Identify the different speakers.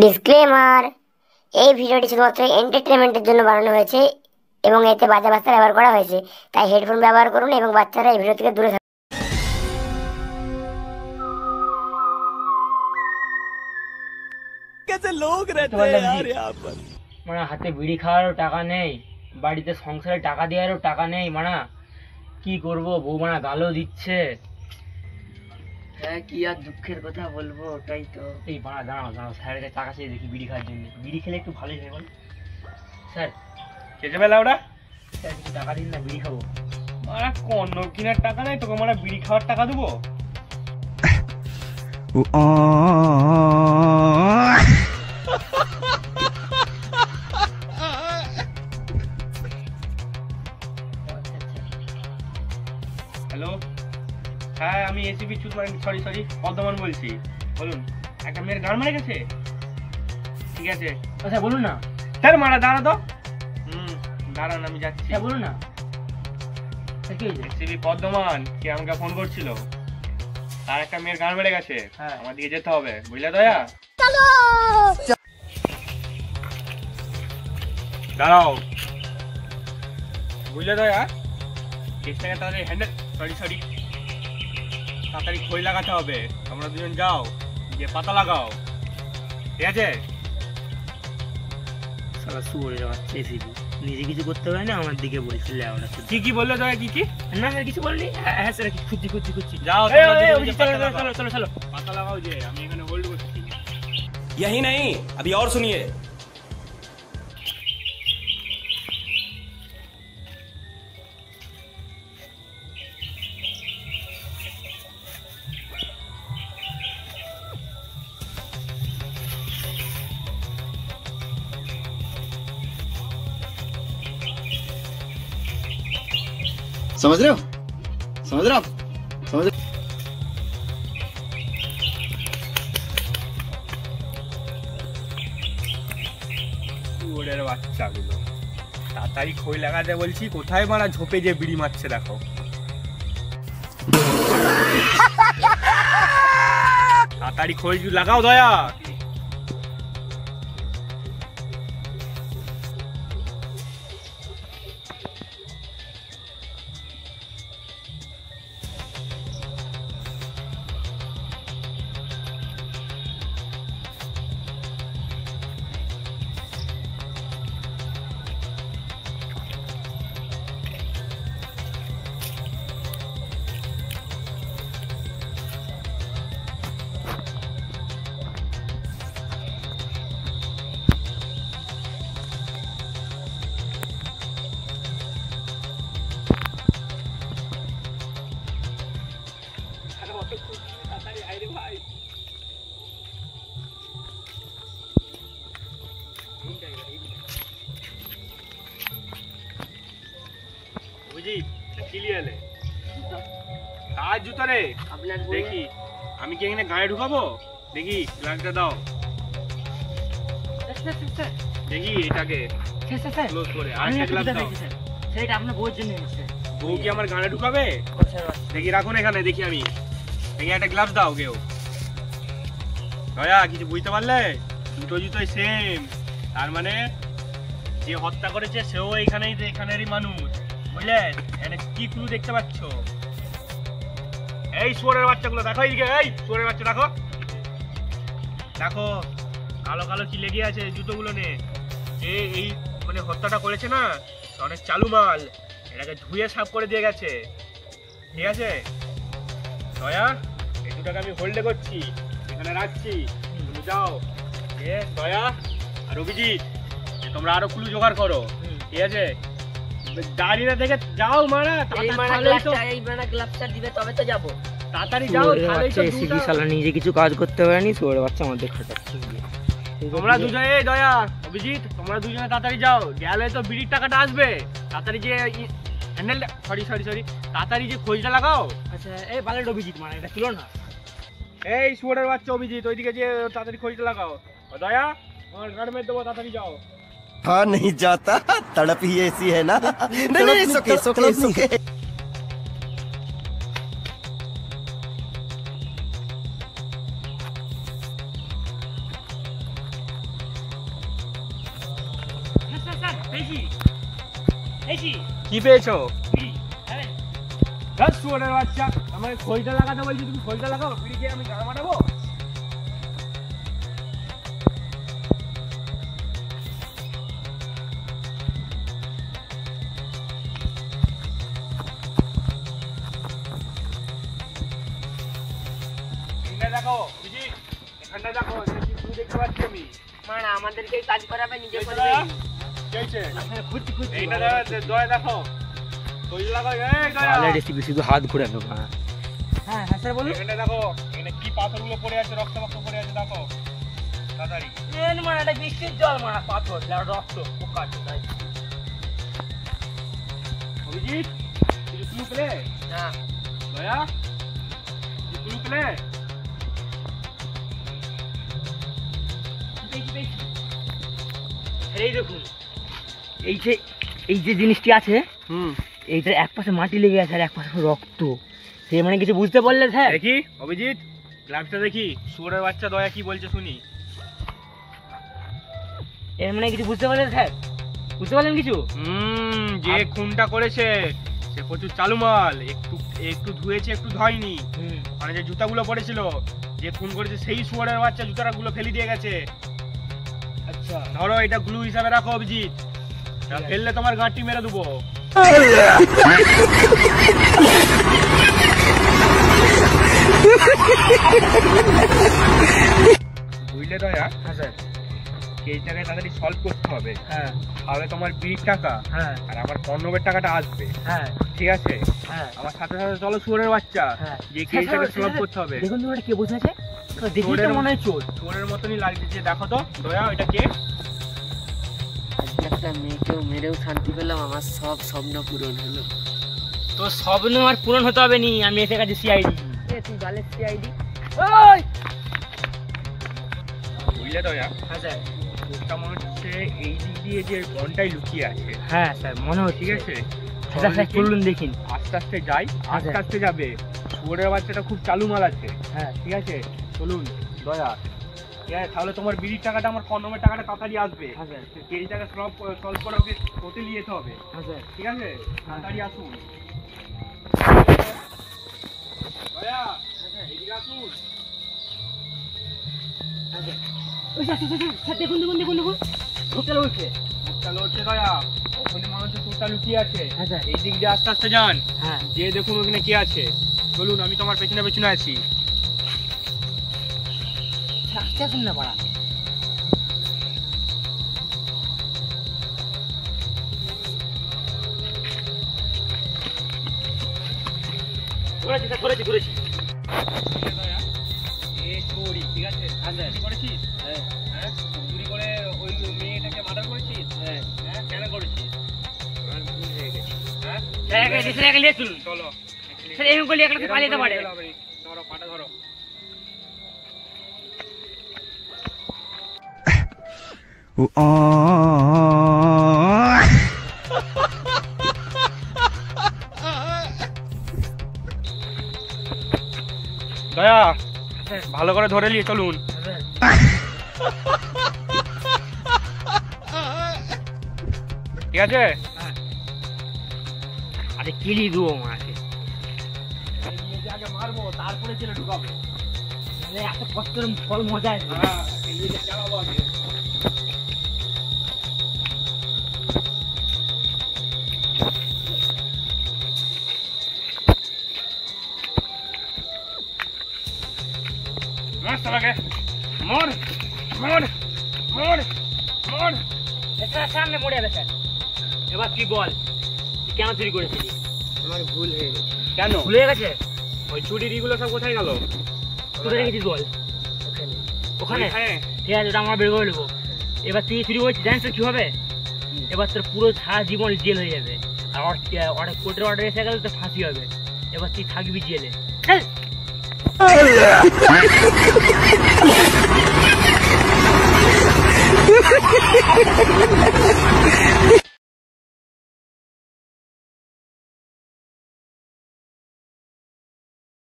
Speaker 1: Disclaimer, এই ভিডিওটি শুধুমাত্র এন্টারটেনমেন্টের জন্য বানানো হয়েছে এবং এতে বাজে ভাষা ব্যবহার করা হয়েছে, তাই হেডফোন ব্যবহার করুন এবং বাচ্চারা এই ভিডিও থেকে দূরে থাকুন।
Speaker 2: कैसे लोग रहते हैं यार यहाँ पर।
Speaker 3: মানে হাতে বিড়ি খাওয়ারও টাকা নেই, বাড়িতে সংসারে টাকা দেওয়ারও টাকা নেই, মানে কি করব, বউ মানে গালও দিচ্ছে।
Speaker 4: হ্যাঁ, কি আর দুঃখের কথা বলবো, ওটাই তো।
Speaker 3: এই বাড়া দাঁড়াও দাঁড়াও, স্যারের কাছে টাকা চেয়ে দেখি বিড়ি খাওয়ার জন্য। বিড়ি খেলে একটু ভালোই হয় বল। স্যার
Speaker 2: খেতে পেলা ওরা?
Speaker 3: স্যার কিছু টাকা দিন না, বিড়ি খাবো।
Speaker 2: মারা কন্ন কিনার টাকা নাই তোকে, মারা বিড়ি খাওয়ার টাকা দেবো? হ্যালো, হ্যাঁ আমি এসিপি সরি পদ্মমান বলছি। বলুন, একটা মেয়ের গান মারা গেছে। ঠিক আছে
Speaker 3: আচ্ছা বলুন না।
Speaker 2: স্যার মারা দাঁড়া তো। দাঁড়ান আমি যাচ্ছি।
Speaker 3: হ্যাঁ বলুন না। স্যার কি হয়েছে?
Speaker 2: এসিপি পদ্মমান কে আমাকে ফোন করছিল, তার একটা মেয়ের গান বেড়ে গেছে।
Speaker 3: হ্যাঁ।
Speaker 2: আমার দিকে যেতে হবে, বুঝলে দয়া? দাঁড়াও, বুঝলে দয়া? কেসটাকে তাড়াতাড়ি হ্যান্ডেল সরি তাড়াতাড়ি খই লাগাতে হবে। তোমরা দুজন যাও, গিয়ে পাতা লাগাও, ঠিক আছে?
Speaker 3: সারা শুয়োরের বাচ্চা এসিবি, নিজে কিছু করতে পারে না, আমার দিকে বলছিলে আমরা।
Speaker 2: কি বললে দয়া? কি
Speaker 3: না স্যার কিছু বললি। হ্যাঁ স্যার খুঁজছি।
Speaker 2: যাও,
Speaker 3: চলো
Speaker 2: পাতা লাগাও, যে আমি এখানে হোল্ড করছি।
Speaker 5: यही नहीं, अभी और सुनिए।
Speaker 6: समझ रहे हो? समझ रहे हो आप? समझ रहे?
Speaker 2: ওদের বাচ্চাগুলো তাড়াতাড়ি খই লাগাতে বলছি, কোথায় মারা ঝোপে যে বিড়ি মারছে দেখো। তাড়াতাড়ি খই লাগাও দয়া। কাজ জুতো রে
Speaker 4: আপনার
Speaker 2: দেখি, আমি কি এখানে গায়ে ঢুকাবো? দেখি গ্লাসটা দাও, দেখি এটাকে ক্লোজ করে। আর একটা গ্লাস দাও।
Speaker 3: সেটা আপনার বউয়ের জন্য এনেছে।
Speaker 2: বউ কি আমার গায়ে ঢুকাবে? দেখি রাখুন এখানে, দেখি আমি। দেখি একটা গ্লাভস দাও কেউ। দয়া কিছু বুঝতে পারলে? দুটো জুতোই সেম, তার মানে যে হত্যা করেছে সেও এখানেরই মানুষ, বুঝলে? এখানে কি ক্লু দেখতে পাচ্ছ? এই শুয়োরের বাচ্চাগুলো দেখো, এইদিকে। এই শুয়োরের বাচ্চা দেখো, দেখো কালো কালো কি লেগে আছে জুতোগুলো নে। এই মানে হত্যাটা করেছে না, অনেক চালু মাল, এটাকে ধুয়ে সাফ করে দিয়ে গেছে, ঠিক আছে? দয়া, এই দুটাকে আমি হোল্ডে করছি, এখানে রাখছি, তুমি যাও। দয়া আর অভিজিৎ, তোমরা আরো ক্লু জোগাড় করো, ঠিক আছে? দাঁড়িয়ে দেখে যাও মারা,
Speaker 4: গ্লাভসটা দিবে তবে তো যাবো।
Speaker 2: তাড়াতাড়ি যাও।
Speaker 3: নিজে কিছু কাজ করতে পারেনি, শুয়োরের বাচ্চা আমাদের খাটাচ্ছে।
Speaker 2: তোমরা দুজনে, এই দয়া অভিজিৎ, তোমরা দুজনে তাড়াতাড়ি যাও, গেলে তো বিড়ির টাকাটা আসবে। তাড়াতাড়ি যে হ্যান্ডেলটা সরি তাড়াতাড়ি যে খোঁজটা লাগাও।
Speaker 3: আচ্ছা এই বালের অভিজিৎ, মানে এটা ছিল না।
Speaker 2: এই শুয়োরের বাচ্চা অভিজিৎ, ওইদিকে যে তাড়াতাড়ি খোঁজটা লাগাও। দয়া আমার গাড়ি মেরে দেবো, তাড়াতাড়ি যাও।
Speaker 6: हाँ नहीं जाता, तड़प ही ऐसी है ना। नहीं, सुके।
Speaker 2: কি পেয়েছো? ধর শুয়োরের বাচ্চা, আমাকে খইটা লাগাতে বলছি, তুমি খইটা লাগাও, বিড়ি খেয়ে আমি গাড়া মারাবো? দেখো বুঝি, এখানটা দেখো, তুমি দেখতে পাচ্ছি আমি।
Speaker 4: মানা আমাদেরকে কাজ করাবে, নিজে
Speaker 2: এই তো
Speaker 4: করবে।
Speaker 2: দয়া, কি হয়েছে? এইটা দয়া দেখো, খই লাগাও, এই দয়া।
Speaker 3: রেসিপি শুধু হাত ঘুরানো। হ্যাঁ হ্যাঁ স্যার বলুন।
Speaker 2: এখানটা দেখো, এখানে কি পাথরগুলো পড়ে আছে, রক্ত পড়ে আছে, দেখো তাড়াতাড়ি।
Speaker 3: মানে এটা বৃষ্টির জল মারা পাথর রক্ত পোকা তাই।
Speaker 2: অভিজিৎ, কিছু ক্লু পেলে?
Speaker 4: না
Speaker 2: দয়া, কিছু ক্লু পেলে?
Speaker 3: এই দেখুন, এই যে জিনিসটি আছে, এইটার এক পাশে মাটি লেগে আছে আর এক পাশে রক্ত। সে মানে কিছু বুঝতে পারলে স্যার?
Speaker 2: দেখি অভিজিৎ, গ্লাভসটা দেখি, শুয়োরের বাচ্চা দয়া কি বলছে শুনি।
Speaker 3: এর মানে কিছু বুঝতে পারলেন স্যার? বুঝতে পারলেন কিছু?
Speaker 2: যে খুনটা করেছে সে প্রচুর চালু মাল, একটু ধুয়েছে, একটু ধয়নি। মানে যে জুতাগুলো পড়েছিল, যে খুন করেছে সেই শুয়োরের বাচ্চা জুতাগুলো ফেলে দিয়ে গেছে।
Speaker 3: আচ্ছা
Speaker 2: ধরো এটা গ্লু হিসাবে রাখো অভিজিৎ, ফেললে তোমার গাঁটটি মেরে দেবো। বুঝলে দয়া?
Speaker 3: হ্যাঁ স্যার।
Speaker 2: কেসটাকে তাড়াতাড়ি সলভ করতে হবে,
Speaker 3: হ্যাঁ
Speaker 2: তাহলে তোমার বিড়ির টাকা
Speaker 3: হ্যাঁ
Speaker 2: আর আমার কর্নবের টাকাটা আসবে।
Speaker 3: হ্যাঁ
Speaker 2: ঠিক আছে,
Speaker 3: হ্যাঁ
Speaker 2: আমার সাথে সাথে চলো শুয়োরের বাচ্চা,
Speaker 3: হ্যাঁ।
Speaker 2: যে কেসটাকে সলভ করতে হবে।
Speaker 3: দেখুন তো ওটা কে বসেছে, দেখি তো মনে হয় চোর।
Speaker 2: চোরের মতনই লাগছে, দেখো তো দয়া এটা কে?
Speaker 4: আজকে একটা মেয়েকেও মেরেও শান্তি পেলাম, আমার সব স্বপ্ন পূরণ হলো।
Speaker 3: তো স্বপ্ন আর পূরণ হতে হবে নি, আমি এসে কাছে সিআইডি।
Speaker 4: তুই বালের সিআইডি?
Speaker 3: ওই
Speaker 2: বুঝলে দয়া?
Speaker 3: হ্যাঁ স্যার।
Speaker 2: চোরটা মনে হচ্ছে এই দিক দিয়ে যে বনটাই লুকিয়ে আছে।
Speaker 3: হ্যাঁ স্যার মনে হচ্ছে।
Speaker 2: ঠিক আছে,
Speaker 3: আচ্ছা স্যার চলুন দেখিন।
Speaker 2: আস্তে আস্তে যাই, আস্তে
Speaker 3: আচ্ছা।
Speaker 2: আস্তে যাবে। শুয়োরের বাচ্চাটা খুব চালু মাল আছে।
Speaker 3: হ্যাঁ
Speaker 2: ঠিক আছে, চলুন দয়া। ঠিক আছে, তাহলে তোমার বিড়ির টাকাটা, আমার কর্নমের টাকাটা তাড়াতাড়ি আসবে।
Speaker 3: হ্যাঁ স্যার।
Speaker 2: কেসটাকে সলভ করে ওকে হোটেল নিয়ে যেতে হবে।
Speaker 3: হ্যাঁ স্যার।
Speaker 2: ঠিক আছে, তাড়াতাড়ি আসুন দয়া, এদিকে আসুন।
Speaker 3: ওই স্যার স্যার দেখুন দেখুন দেখুন দেখুন হোটেল উঠছে।
Speaker 2: চোরটা লড়ছে দয়া, ওখানে মনে হচ্ছে চোরটা লুকিয়ে আছে।
Speaker 3: হ্যাঁ স্যার।
Speaker 2: এই দিক দিয়ে আস্তে আস্তে যান,
Speaker 3: হ্যাঁ
Speaker 2: যে দেখুন ওখানে কে আছে। চলুন, আমি তোমার পেছনে পেছনে আছি।
Speaker 3: আস্তে আসুন না পাড়া। ধরেছি স্যার, ধরেছি ধরেছি।
Speaker 2: এ চোরি, ঠিক আছে? চুরি করেছিস?
Speaker 3: হ্যাঁ
Speaker 2: হ্যাঁ, চুরি করে ওই মেয়েটাকে মার্ডার করেছিস?
Speaker 3: হ্যাঁ
Speaker 2: হ্যাঁ, কেন করেছিস? আমার ভুল হয়ে গেছে। হ্যাঁ,
Speaker 3: স্যার একে নিয়ে চলুন।
Speaker 2: চলো।
Speaker 3: স্যার এরকম করলে একটা পালিয়ে যেতে পারে।
Speaker 2: ধরো, পাটা ধরো। দয়া, ভালো করে ধরে নিয়ে চলুন। ঠিক আছে,
Speaker 3: আরে কিলি দেবো মাকে,
Speaker 2: আগে মারবো, তারপরে ছেলে ঢুকাবো।
Speaker 3: এত কষ্টের ফল মজা আছে।
Speaker 2: হ্যাঁ, চালাবো আগে। মার শালাকে, মার মার মার মার।
Speaker 3: স্যার সামনে পড়ে যাবে স্যার। এবার তুই বল তুই কেন চুরি করেছিলি?
Speaker 4: আমার ভুল হয়ে গেছে।
Speaker 2: কেন?
Speaker 3: ভুলে গেছে?
Speaker 2: ওই চুরিগুলো সব কোথায় গেল?
Speaker 3: কোথায় রেখেছিস বল? ওখানে?
Speaker 2: হ্যাঁ,
Speaker 3: ঠিক আছে, ওটা আমরা বের করে নেবো। এবার তুই চুরি করেছিস, জানিস তো কি হবে? এবার তোর পুরো সারা জীবন জেল হয়ে যাবে। আর অর্ডার কোর্টের অর্ডার এসে গেলে তো ফাঁসি হবে। এবার তুই থাকবি জেলে। চল।